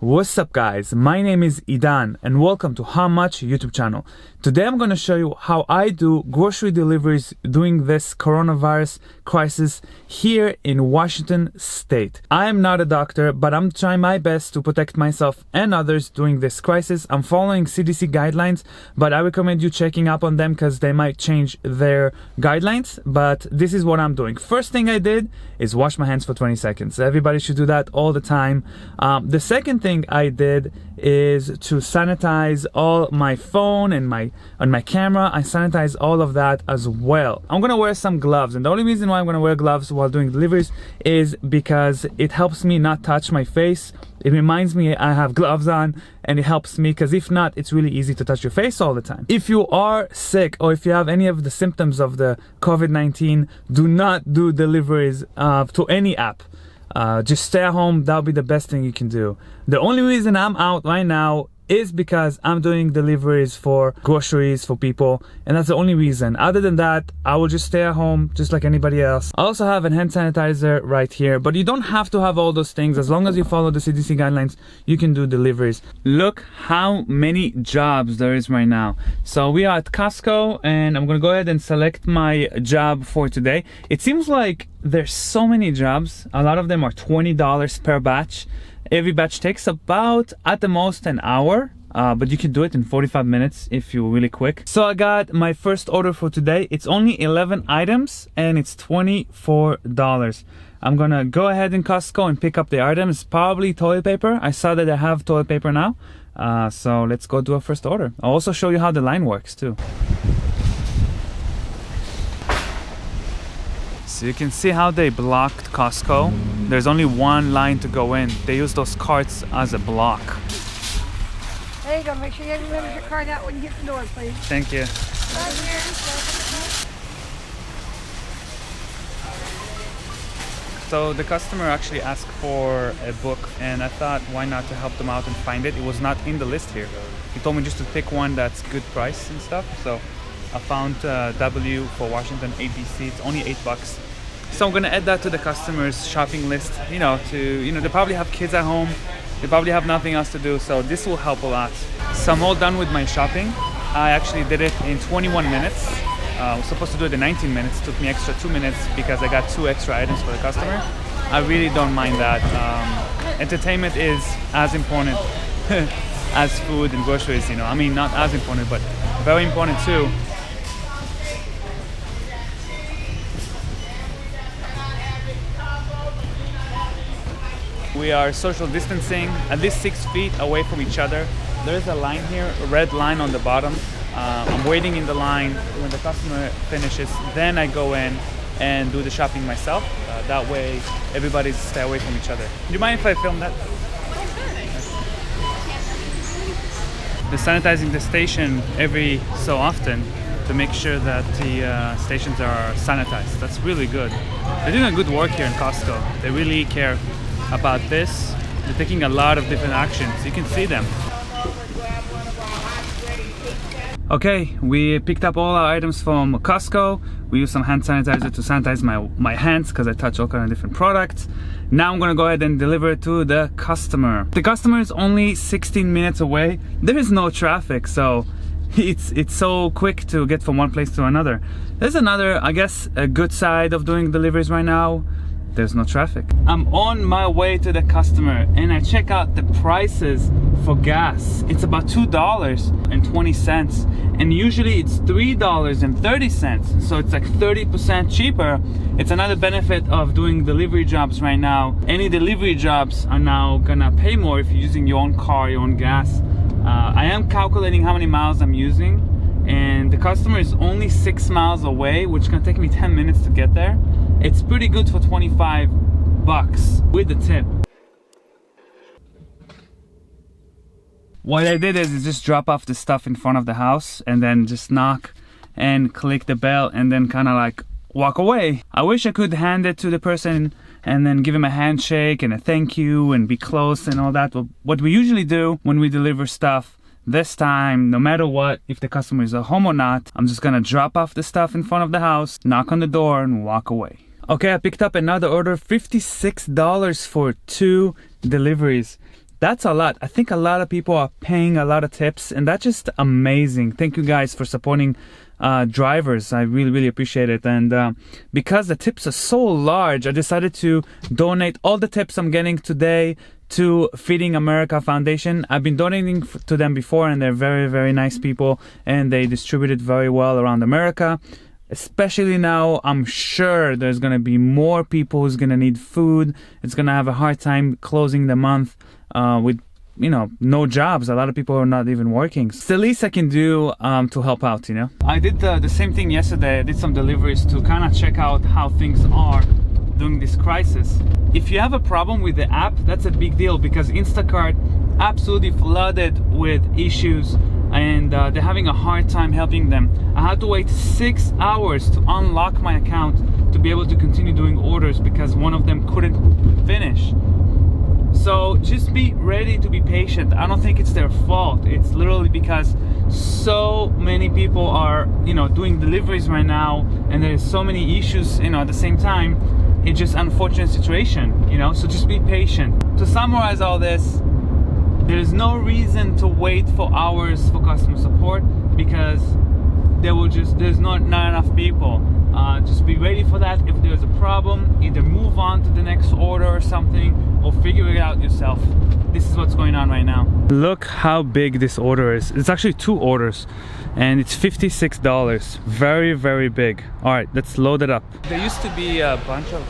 What's up guys, my name is Idan and welcome to How Much YouTube channel. Today I'm going to show you how I do grocery deliveries during this coronavirus crisis here in Washington state. I am not a doctor, but I'm trying my best to protect myself and others during this crisis. I'm following CDC guidelines, but I recommend you checking up on them because they might change their guidelines, but this is what I'm doing. First thing I did is wash my hands for 20 seconds. Everybody should do that all the time. The second thing I did is to sanitize all my phone and my camera. I sanitize all of that as well. I'm gonna wear some gloves, and the only reason why I'm gonna wear gloves while doing deliveries is because it helps me not touch my face. It reminds me I have gloves on, and it helps me because if not, it's really easy to touch your face all the time. If you are sick or if you have any of the symptoms of the COVID-19, do not do deliveries to any app. Just stay at home. That'll be the best thing you can do. The only reason I'm out right now is because I'm doing deliveries for groceries for people, and that's the only reason. Other than that, I will just stay at home just like anybody else. I also have a hand sanitizer right here, but you don't have to have all those things. As long as you follow the CDC guidelines, you can do deliveries. Look how many jobs there is right now. So we are at Costco, and I'm gonna go ahead and select my job for today. It seems like there's so many jobs. A lot of them are $20 per batch. Every batch takes about, at the most, an hour, but you can do it in 45 minutes if you're really quick. So I got my first order for today. It's only 11 items and it's $24. I'm gonna go ahead in Costco and pick up the items. Probably toilet paper. I saw that I have toilet paper now. So let's go do a first order. I'll also show you how the line works too. So you can see how they blocked Costco. There's only one line to go in. They use those carts as a block. There you go. Make sure you remember your card out when you get the door, please. Thank you. So the customer actually asked for a book, and I thought why not to help them out and find it. It was not in the list here. He told me just to pick one that's good price and stuff. So I found W for Washington ABC. It's only $8. So I'm gonna add that to the customer's shopping list. They probably have kids at home. They probably have nothing else to do. So this will help a lot. So I'm all done with my shopping. I actually did it in 21 minutes. I was supposed to do it in 19 minutes. It took me extra 2 minutes because I got 2 extra items for the customer. I really don't mind that. Entertainment is as important as food and groceries. I mean, not as important, but very important too. We are social distancing at least 6 feet away from each other. There's a line here, a red line on the bottom. I'm waiting in the line. When the customer finishes, then I go in and do the shopping myself. That way everybody stay away from each other. Do you mind if I film that? They're sanitizing the station every so often to make sure that the stations are sanitized. That's really good. They're doing a good work here in Costco. They really care about this. They're taking a lot of different actions. You can see them. Okay, we picked up all our items from Costco. We used some hand sanitizer to sanitize my hands because I touch all kind of different products. Now I'm gonna go ahead and deliver it to the customer. The customer is only 16 minutes away. There is no traffic, so it's so quick to get from one place to another. There's another, I guess, a good side of doing deliveries right now. There's no traffic. I'm on my way to the customer and I check out the prices for gas. It's about $2.20 and usually it's $3.30, so it's like 30% cheaper. It's another benefit of doing delivery jobs right now. Any delivery jobs are now gonna pay more if you're using your own car, your own gas. I am calculating how many miles I'm using, and the customer is only 6 miles away, which can take me 10 minutes to get there. It's pretty good for $25 with the tip. What I did is just drop off the stuff in front of the house and then just knock and click the bell and then kind of like walk away. I wish I could hand it to the person and then give him a handshake and a thank you and be close and all that. But what we usually do when we deliver stuff, this time, no matter what, if the customer is at home or not, I'm just gonna drop off the stuff in front of the house, knock on the door and walk away. Okay, I picked up another order, $56 for 2 deliveries. That's a lot. I think a lot of people are paying a lot of tips, and that's just amazing. Thank you guys for supporting drivers. I really appreciate it. And because the tips are so large, I decided to donate all the tips I'm getting today to Feeding America Foundation. I've been donating to them before, and they're very nice people, and they distribute it very well around America. Especially now, I'm sure there's going to be more people who's going to need food. It's going to have a hard time closing the month with, you know, no jobs. A lot of people are not even working. It's the least I can do to help out, you know. I did the same thing yesterday. I did some deliveries to kind of check out how things are during this crisis. If you have a problem with the app, that's a big deal, because Instacart absolutely flooded with issues, and they're having a hard time helping them. I had to wait 6 hours to unlock my account to be able to continue doing orders because one of them couldn't finish. So just be ready to be patient. I don't think it's their fault. It's literally because so many people are, you know, doing deliveries right now, and there's so many issues, you know, at the same time. It's just an unfortunate situation, you know, so just be patient. To summarize all this, there's no reason to wait for hours for customer support, because there's not enough people. Just be ready for that. If there's a problem, either move on to the next order or something, or figure it out yourself. This is what's going on right now. Look how big this order is. It's actually 2 orders, and it's $56. Very big. All right, let's load it up. There used to be a bunch of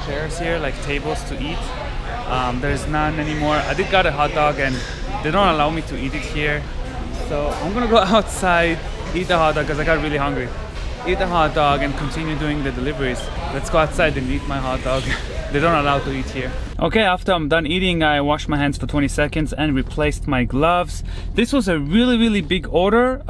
chairs here, like tables to eat. There's none anymore. I did got a hot dog, and they don't allow me to eat it here, so I'm gonna go outside, eat the hot dog because I got really hungry. Eat the hot dog and continue doing the deliveries. Let's go outside and eat my hot dog. They don't allow to eat here. Okay, after I'm done eating, I washed my hands for 20 seconds and replaced my gloves. This was a really big order.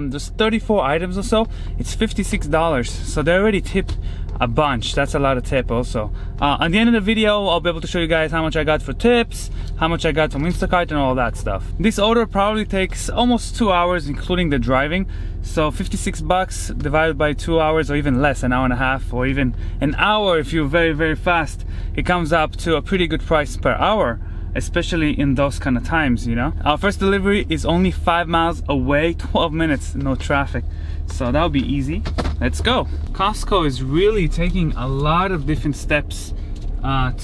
There's 34 items or so. It's $56, so they already tipped a bunch. That's a lot of tip also. At the end of the video, I'll be able to show you guys how much I got for tips, how much I got from Instacart, and all that stuff. This order probably takes almost 2 hours, including the driving. So $56 divided by 2 hours, or even less, an hour and a half, or even an hour if you're very fast. It comes up to a pretty good price per hour, especially in those kind of times, you know. Our first delivery is only 5 miles away, 12 minutes, no traffic. So that'll be easy. Let's go. Costco is really taking a lot of different steps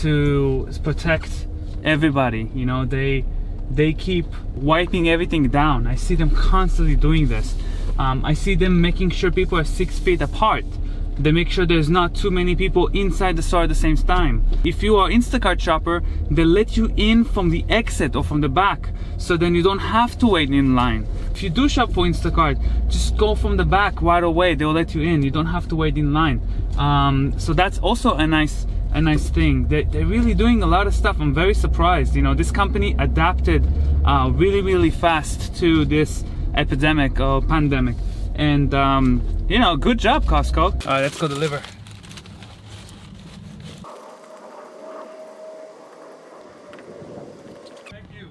to protect everybody. You know, they keep wiping everything down. I see them constantly doing this. I see them making sure people are 6 feet apart. They make sure there's not too many people inside the store at the same time. If you are Instacart shopper, they let you in from the exit or from the back, so then you don't have to wait in line. If you do shop for Instacart, just go from the back right away. They'll let you in. You don't have to wait in line. So that's also a nice thing. They're really doing a lot of stuff. I'm very surprised. You know, this company adapted really fast to this epidemic or pandemic, and you know, good job, Costco. All right, let's go deliver. Thank you.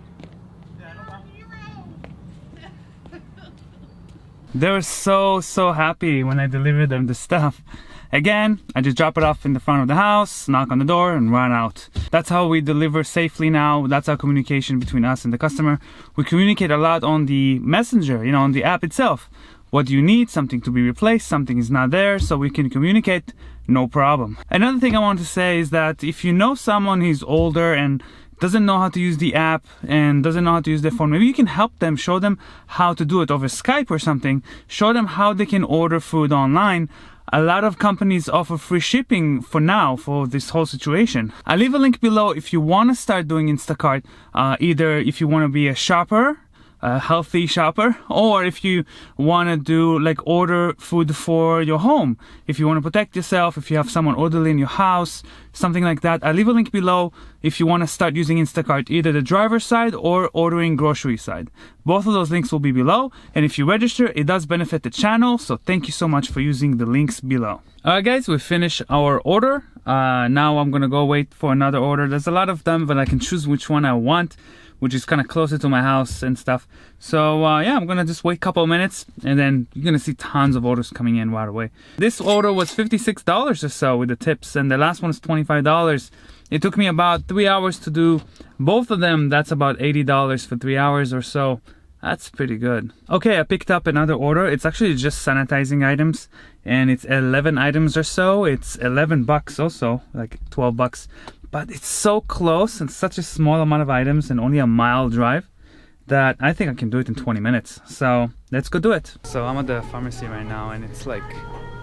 They were so happy when I delivered them the stuff. Again, I just drop it off in the front of the house, knock on the door, and run out. That's how we deliver safely now. That's our communication between us and the customer. We communicate a lot on the messenger, you know, on the app itself. What do you need? Something to be replaced, something is not there, so we can communicate, no problem. Another thing I want to say is that if you know someone who's older and doesn't know how to use the app and doesn't know how to use their phone, maybe you can help them, show them how to do it over Skype or something. Show them how they can order food online. A lot of companies offer free shipping for now, for this whole situation. I'll leave a link below if you want to start doing Instacart, either if you want to be a shopper, a healthy shopper, or if you want to do like order food for your home, if you want to protect yourself, if you have someone elderly in your house, something like that. I'll leave a link below if you want to start using Instacart, either the driver's side or ordering grocery side. Both of those links will be below, and if you register, it does benefit the channel, so thank you so much for using the links below. Alright guys, we finished our order. Now I'm gonna go wait for another order. There's a lot of them, but I can choose which one I want. which is kind of closer to my house and stuff. So yeah, I'm gonna just wait a couple of minutes, and then you're gonna see tons of orders coming in right away. This order was $56 or so with the tips, and the last one is $25. It took me about 3 hours to do both of them. That's about $80 for 3 hours or so. That's pretty good. Okay, I picked up another order. It's actually just sanitizing items, and it's 11 items or so. It's 11 bucks also, like 12 bucks. But it's so close and such a small amount of items and only a mile drive that I think I can do it in 20 minutes. So let's go do it. So I'm at the pharmacy right now, and it's like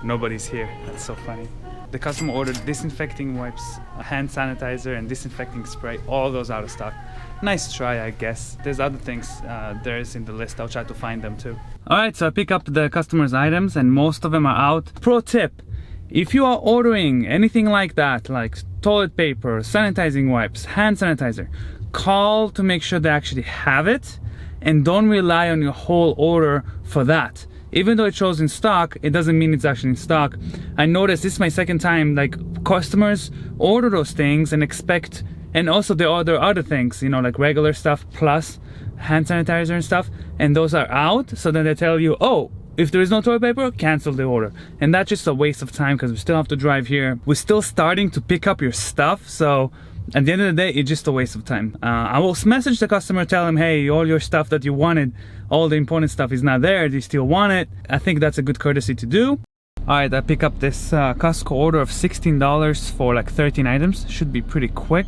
nobody's here. That's so funny. The customer ordered disinfecting wipes, hand sanitizer, and disinfecting spray. All those out of stock. Nice try, I guess. There's other things there's in the list. I'll try to find them too. Alright, so I pick up the customer's items, and most of them are out. Pro tip: if you are ordering anything like that, like toilet paper, sanitizing wipes, hand sanitizer, call to make sure they actually have it, and don't rely on your whole order for that. Even though it shows in stock, it doesn't mean it's actually in stock. I noticed this is my second time, like, customers order those things and expect, and also they order other things, you know, like regular stuff plus hand sanitizer and stuff, and those are out. So then they tell you, oh, if there is no toilet paper, cancel the order. And that's just a waste of time, because we still have to drive here. We're still starting to pick up your stuff, so at the end of the day, it's just a waste of time. I will message the customer, tell him, hey, all your stuff that you wanted, all the important stuff is not there. Do you still want it? I think that's a good courtesy to do. Alright, I pick up this Costco order of $16 for like 13 items. Should be pretty quick.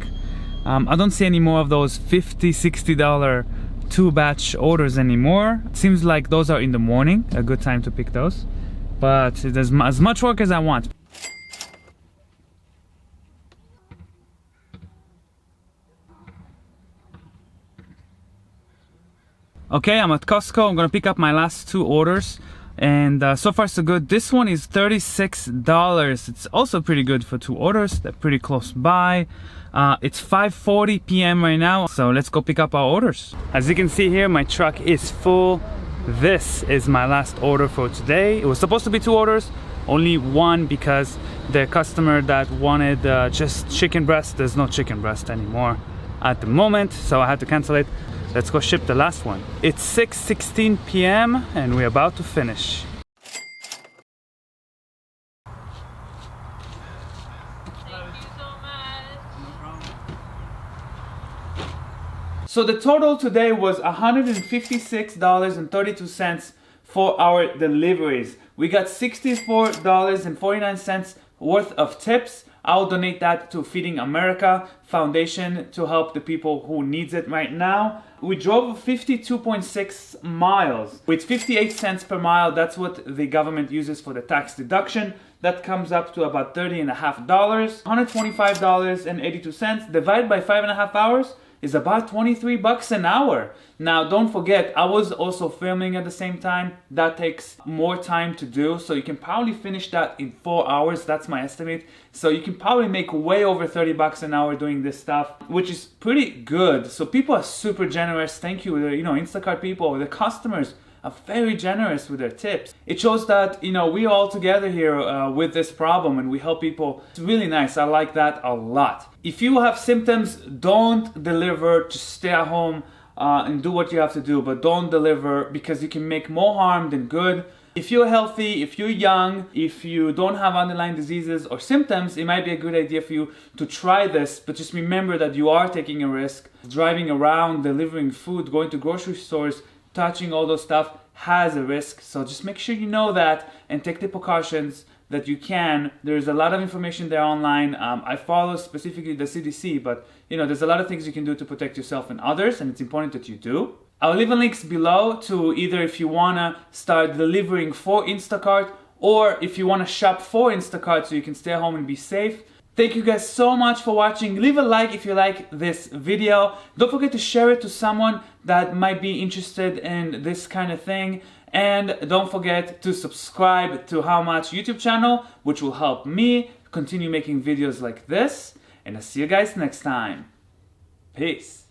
I don't see any more of those $50, $60 two batch orders anymore. It seems like those are in the morning, a good time to pick those. But there's as much work as I want. Okay, I'm at Costco. I'm gonna pick up my last two orders, and so far so good. This one is $36. It's also pretty good for two orders. They're pretty close by. It's 5:40 p.m. right now, so let's go pick up our orders. As you can see here, my truck is full. This is my last order for today. It was supposed to be two orders, only one, because the customer that wanted just chicken breast, there's no chicken breast anymore at the moment, so I had to cancel it. Let's go ship the last one. It's 6:16 p.m. and we're about to finish. Thank you so much. No problem. So the total today was $156.32 for our deliveries. We got $64.49 worth of tips. I'll donate that to Feeding America Foundation to help the people who needs it right now. We drove 52.6 miles with 58 cents per mile. That's what the government uses for the tax deduction. That comes up to about $30.50. $125.82 divided by 5.5 hours is about 23 bucks an hour. Now, don't forget, I was also filming at the same time. That takes more time to do, so you can probably finish that in 4 hours. That's my estimate. So you can probably make way over 30 bucks an hour doing this stuff, which is pretty good. So people are super generous. Thank you. You know, Instacart people, the customers are very generous with their tips. It shows that, you know, we're all together here with this problem, and we help people. It's really nice. I like that a lot. If you have symptoms, don't deliver. Just stay at home and do what you have to do, but don't deliver, because you can make more harm than good. If you're healthy, if you're young, if you don't have underlying diseases or symptoms, it might be a good idea for you to try this, but just remember that you are taking a risk. Driving around, delivering food, going to grocery stores, touching all those stuff has a risk. So just make sure you know that and take the precautions that you can. There's a lot of information there online. I follow specifically the CDC, but you know, there's a lot of things you can do to protect yourself and others, and it's important that you do. I'll leave links below to either if you wanna start delivering for Instacart, or if you wanna shop for Instacart so you can stay at home and be safe. Thank you guys so much for watching. Leave a like if you like this video. Don't forget to share it to someone that might be interested in this kind of thing. And don't forget to subscribe to How Much YouTube channel, which will help me continue making videos like this. And I'll see you guys next time. Peace.